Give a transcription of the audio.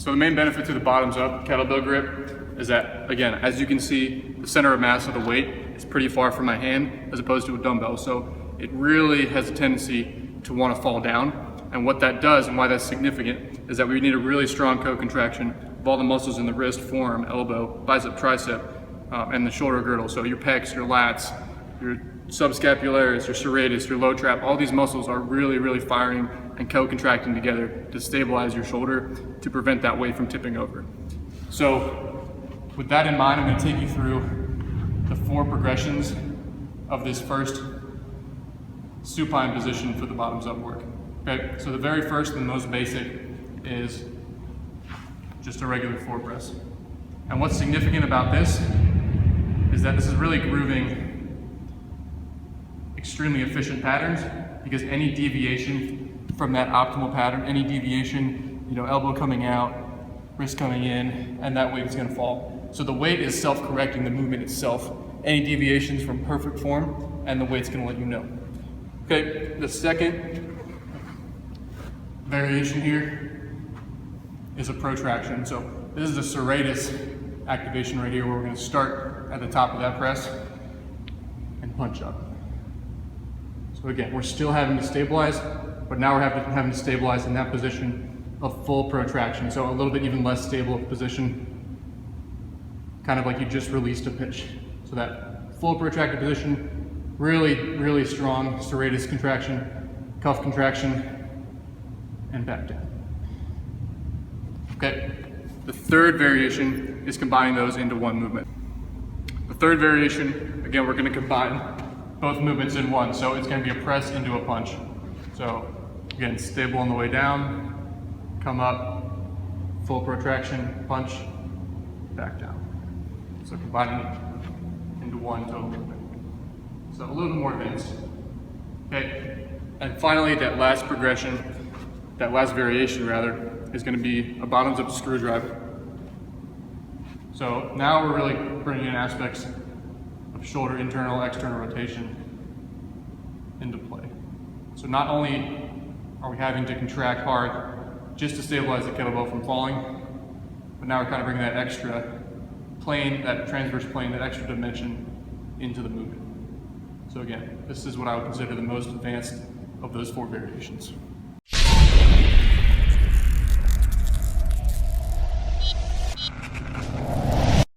So the main benefit to the bottoms up kettlebell grip is that, again, as you can see, the center of mass of the weight is pretty far from my hand as opposed to a dumbbell. So it really has a tendency to want to fall down. And what that does and why that's significant is that we need a really strong co-contraction of all the muscles in the wrist, forearm, elbow, bicep, tricep, and the shoulder girdle. So your pecs, your lats, your subscapularis, your serratus, your low trap, all these muscles are really, really firing and co-contracting together to stabilize your shoulder to prevent that weight from tipping over. So with that in mind, I'm going to take you through the 4 progressions of this first supine position for the bottoms up work. Okay, so the very first and most basic is just a regular floor press. And what's significant about this is that this is really grooving extremely efficient patterns, because any deviation from that optimal pattern, any deviation, elbow coming out, wrist coming in, and that weight is going to fall. So the weight is self-correcting the movement itself. Any deviations from perfect form, and the weight's going to let you know. Okay, the second variation here is a protraction. So this is a serratus activation right here, where we're going to start at the top of that press and punch up. So again, we're still having to stabilize, but now we're having to stabilize in that position of full protraction. So a little bit even less stable position, kind of like you just released a pitch. So that full protracted position, really, really strong serratus contraction, cuff contraction, and back down. Okay, the third variation is combining those into one movement. The third variation, again, we're going to combine both movements in one, so it's going to be a press into a punch. So again, stable on the way down, come up, full protraction, punch, back down. So combining it into one total movement. So a little bit more advanced. Okay, and finally, that last progression, that last variation rather, is going to be a bottoms up screwdriver. So now we're really bringing in aspects of shoulder internal, external rotation into play. So not only are we having to contract hard just to stabilize the kettlebell from falling, but now we're kind of bringing that extra plane, that transverse plane, that extra dimension into the movement. So again, this is what I would consider the most advanced of those 4 variations.